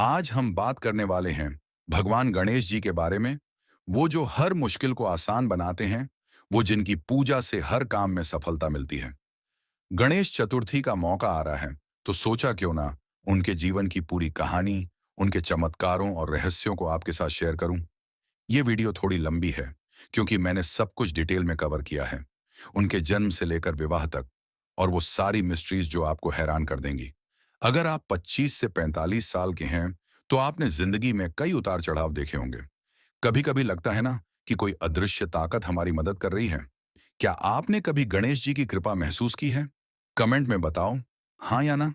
आज हम बात करने वाले हैं भगवान गणेश जी के बारे में। वो जो हर मुश्किल को आसान बनाते हैं, वो जिनकी पूजा से हर काम में सफलता मिलती है। गणेश चतुर्थी का मौका आ रहा है, तो सोचा क्यों ना उनके जीवन की पूरी कहानी, उनके चमत्कारों और रहस्यों को आपके साथ शेयर करूं। ये वीडियो थोड़ी लंबी है, क्योंकि मैंने सब कुछ डिटेल में कवर किया है, उनके जन्म से लेकर विवाह तक, और वो सारी मिस्ट्रीज जो आपको हैरान कर देंगी। अगर आप 25 से 45 साल के हैं, तो आपने जिंदगी में कई उतार चढ़ाव देखे होंगे। कभी कभी लगता है ना कि कोई अदृश्य ताकत हमारी मदद कर रही है। क्या आपने कभी गणेश जी की कृपा महसूस की है? कमेंट में बताओ, हाँ या ना।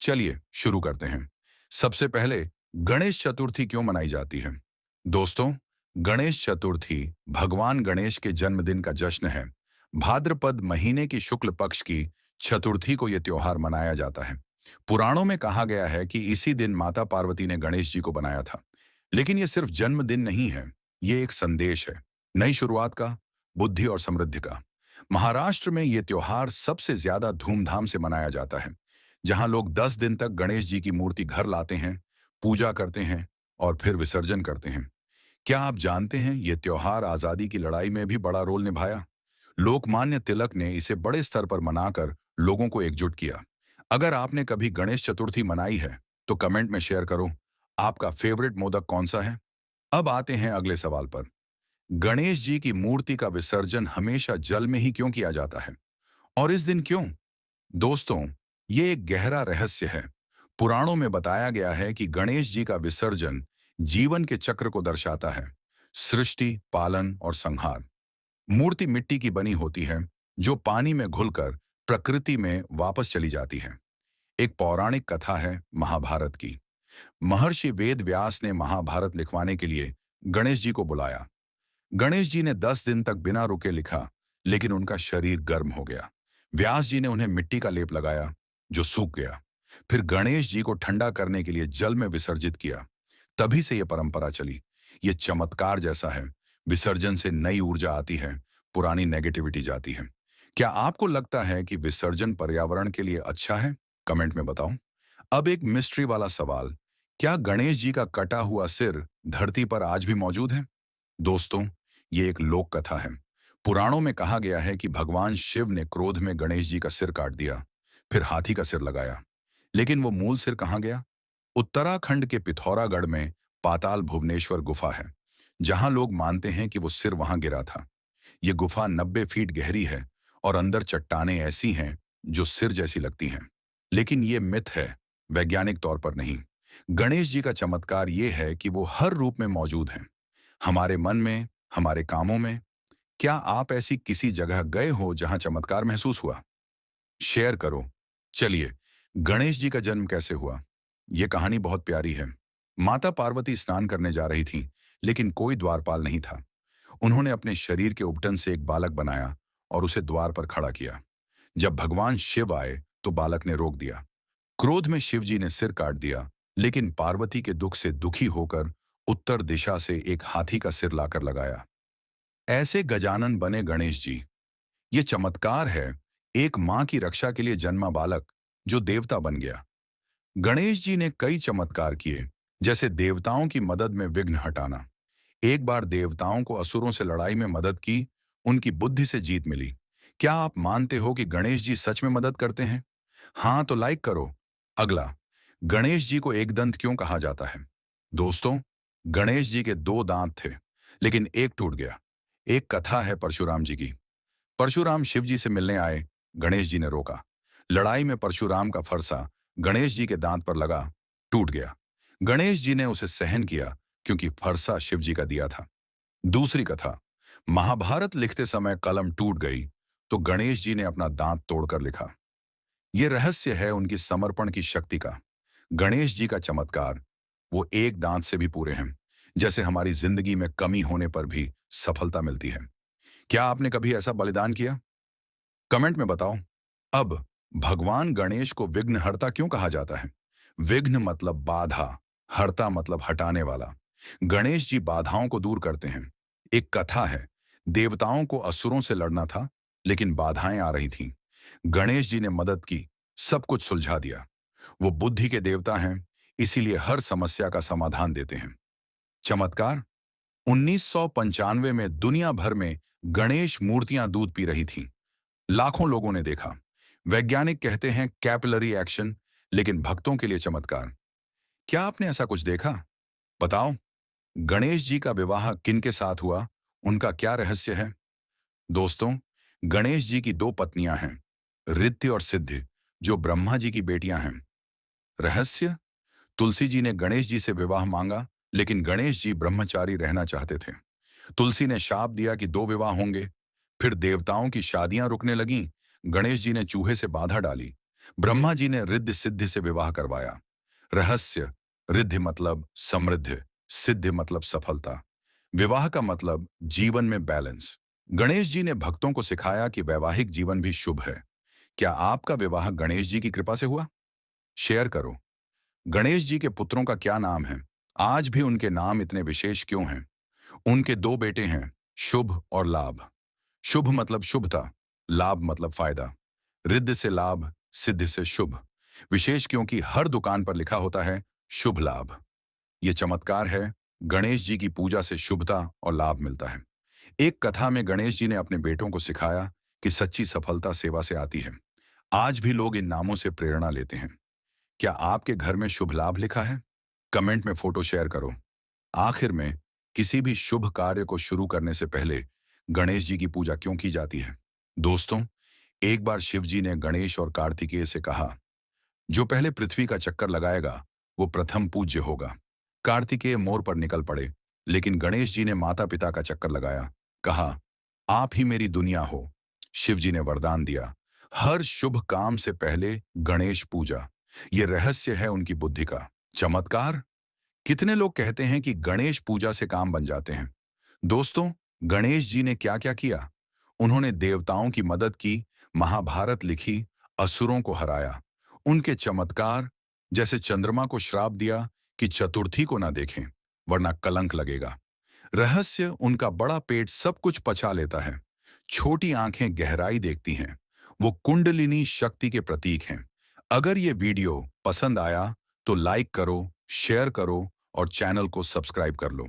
चलिए शुरू करते हैं। सबसे पहले, गणेश चतुर्थी क्यों मनाई जाती है? दोस्तों, गणेश चतुर्थी भगवान गणेश के जन्मदिन का जश्न है। भाद्रपद महीने की शुक्ल पक्ष की चतुर्थी को यह त्योहार मनाया जाता है। पुराणों में कहा गया है कि इसी दिन माता पार्वती ने गणेश जी को बनाया था। लेकिन यह सिर्फ जन्मदिन नहीं है, ये एक संदेश है, नई शुरुआत का, बुद्धि और समृद्धि का। महाराष्ट्र में यह त्योहार सबसे ज्यादा धूमधाम से मनाया जाता है, जहां लोग 10 दिन तक गणेश जी की मूर्ति घर लाते हैं, पूजा करते हैं और फिर विसर्जन करते हैं। क्या आप जानते हैं यह त्योहार आजादी की लड़ाई में भी बड़ा रोल निभाया? लोकमान्य तिलक ने इसे बड़े स्तर पर मनाकर लोगों को एकजुट किया। अगर आपने कभी गणेश चतुर्थी मनाई है, तो कमेंट में शेयर करो, आपका फेवरेट मोदक कौन सा है? अब आते हैं अगले सवाल पर। गणेश जी की मूर्ति का विसर्जन हमेशा जल में ही क्यों किया जाता है? और इस दिन क्यों? दोस्तों, ये एक गहरा रहस्य है। पुराणों में बताया गया है कि गणेश जी का विसर्जन जीवन के चक्र को दर्शाता है, सृष्टि, पालन और संहार। मूर्ति मिट्टी की बनी होती है, जो पानी में घुलकर प्रकृति में वापस चली जाती है। एक पौराणिक कथा है महाभारत की। महर्षि वेद व्यास ने महाभारत लिखवाने के लिए गणेश जी को बुलाया। गणेश जी ने 10 दिन तक बिना रुके लिखा, लेकिन उनका शरीर गर्म हो गया। व्यास जी ने उन्हें मिट्टी का लेप लगाया, जो सूख गया। फिर गणेश जी को ठंडा करने के लिए जल में विसर्जित किया। तभी से यह परंपरा चली। यह चमत्कार जैसा है। विसर्जन से नई ऊर्जा आती है, पुरानी नेगेटिविटी जाती है। क्या आपको लगता है कि विसर्जन पर्यावरण के लिए अच्छा है? कमेंट में बताओ। अब एक मिस्ट्री वाला सवाल, क्या गणेश जी का कटा हुआ सिर धरती पर आज भी मौजूद है? दोस्तों, ये एक लोक कथा है। पुराणों में कहा गया है कि भगवान शिव ने क्रोध में गणेश जी का सिर काट दिया, फिर हाथी का सिर लगाया। लेकिन वो मूल सिर कहाँ गया? उत्तराखंड के पिथौरागढ़ में पाताल भुवनेश्वर गुफा है, जहां लोग मानते हैं कि वो सिर वहां गिरा था। ये गुफा 90 फीट गहरी है और अंदर चट्टानें ऐसी हैं जो सिर जैसी लगती हैं। लेकिन ये मिथ है, वैज्ञानिक तौर पर नहीं। गणेश जी का चमत्कार ये है कि वो हर रूप में मौजूद हैं, हमारे मन में, हमारे कामों में। क्या आप ऐसी किसी जगह गए हो जहां चमत्कार महसूस हुआ? शेयर करो। चलिए, गणेश जी का जन्म कैसे हुआ? यह कहानी बहुत प्यारी है। माता पार्वती स्नान करने जा रही थीं, लेकिन कोई द्वारपाल नहीं था। उन्होंने अपने शरीर के उपटन से एक बालक बनाया और उसे द्वार पर खड़ा किया। जब भगवान शिव आए, तो बालक ने रोक दिया। क्रोध में शिव जी ने सिर काट दिया, लेकिन पार्वती के दुख से दुखी होकर उत्तर दिशा से एक हाथी का सिर लाकर लगाया। ऐसे गजानन बने गणेश जी। ये चमत्कार है, एक मां की रक्षा के लिए जन्मा बालक जो देवता बन गया। गणेश जी ने कई चमत्कार किए, जैसे देवताओं की मदद में विघ्न हटाना। एक बार देवताओं को असुरों से लड़ाई में मदद की, उनकी बुद्धि से जीत मिली। क्या आप मानते हो कि गणेश जी सच में मदद करते हैं? हाँ तो लाइक करो। अगला, गणेश जी को एक दंत क्यों कहा जाता है? दोस्तों, गणेश जी के 2 दांत थे, लेकिन एक टूट गया। एक कथा है परशुराम जी की। परशुराम शिव जी से मिलने आए, गणेश जी ने रोका। लड़ाई में परशुराम का फरसा गणेश जी के दांत पर लगा, टूट गया। गणेश जी ने उसे सहन किया, क्योंकि फरसा शिव जी का दिया था। दूसरी कथा, महाभारत लिखते समय कलम टूट गई, तो गणेश जी ने अपना दांत तोड़कर लिखा। यह रहस्य है उनकी समर्पण की शक्ति का। गणेश जी का चमत्कार, वो एक दांत से भी पूरे हैं। जैसे हमारी जिंदगी में कमी होने पर भी सफलता मिलती है। क्या आपने कभी ऐसा बलिदान किया? कमेंट में बताओ। अब, भगवान गणेश को विघ्नहर्ता क्यों कहा जाता है? विघ्न मतलब बाधा, हर्ता मतलब हटाने वाला। गणेश जी बाधाओं को दूर करते हैं। एक कथा है, देवताओं को असुरों से लड़ना था, लेकिन बाधाएं आ रही थीं। गणेश जी ने मदद की, सब कुछ सुलझा दिया। वो बुद्धि के देवता हैं, इसीलिए हर समस्या का समाधान देते हैं। चमत्कार। 1995 में दुनिया भर में गणेश मूर्तियां दूध पी रही थीं। लाखों लोगों ने देखा। वैज्ञानिक कहते हैं कैपिलरी एक्शन, लेकिन भक्तों के लिए चमत्कार। क्या आपने ऐसा कुछ देखा? बताओ, गणेश जी का विवाह किन के साथ हुआ? उनका क्या रहस्य है? दोस्तों, गणेश जी की दो पत्नियां हैं, रिद्धि और सिद्धि, जो ब्रह्मा जी की बेटियां हैं। रहस्य। तुलसी जी ने गणेश जी से विवाह मांगा, लेकिन गणेश जी ब्रह्मचारी रहना चाहते थे। तुलसी ने शाप दिया कि दो विवाह होंगे। फिर देवताओं की शादियां रुकने लगीं। गणेश जी ने चूहे से बाधा डाली। ब्रह्मा जी ने रिद्धि सिद्धि से विवाह करवाया। रहस्य। रिद्धि मतलब समृद्धि, सिद्धि मतलब सफलता। विवाह का मतलब जीवन में बैलेंस। गणेश जी ने भक्तों को सिखाया कि वैवाहिक जीवन भी शुभ है। क्या आपका विवाह गणेश जी की कृपा से हुआ? शेयर करो। गणेश जी के पुत्रों का क्या नाम है? आज भी उनके नाम इतने विशेष क्यों हैं? उनके दो बेटे हैं, शुभ और लाभ। शुभ मतलब शुभता, लाभ मतलब फायदा। रिद्धि से लाभ, सिद्धि से शुभ। विशेष क्योंकि हर दुकान पर लिखा होता है शुभ लाभ। ये चमत्कार है। गणेश जी की पूजा से शुभता और लाभ मिलता है। एक कथा में गणेश जी ने अपने बेटों को सिखाया कि सच्ची सफलता सेवा से आती है। आज भी लोग इन नामों से प्रेरणा लेते हैं। क्या आपके घर में शुभ लाभ लिखा है? कमेंट में फोटो शेयर करो। आखिर में, किसी भी शुभ कार्य को शुरू करने से पहले गणेश जी की पूजा क्यों की जाती है? दोस्तों, एक बार शिव जी ने गणेश और कार्तिकेय से कहा, जो पहले पृथ्वी का चक्कर लगाएगा वो प्रथम पूज्य होगा। कार्तिकेय मोर पर निकल पड़े, लेकिन गणेश जी ने माता पिता का चक्कर लगाया। कहा, आप ही मेरी दुनिया हो। शिव जी ने वरदान दिया, हर शुभ काम से पहले गणेश पूजा। ये रहस्य है उनकी बुद्धि का। चमत्कार। कितने लोग कहते हैं कि गणेश पूजा से काम बन जाते हैं। दोस्तों, गणेश जी ने क्या क्या किया? उन्होंने देवताओं की मदद की, महाभारत लिखी, असुरों को हराया। उनके चमत्कार, जैसे चंद्रमा को श्राप दिया कि चतुर्थी को ना देखें वरना कलंक लगेगा। रहस्य, उनका बड़ा पेट सब कुछ पचा लेता है। छोटी आंखें गहराई देखती हैं। वो कुंडलिनी शक्ति के प्रतीक हैं। अगर ये वीडियो पसंद आया तो लाइक करो, शेयर करो और चैनल को सब्सक्राइब कर लो।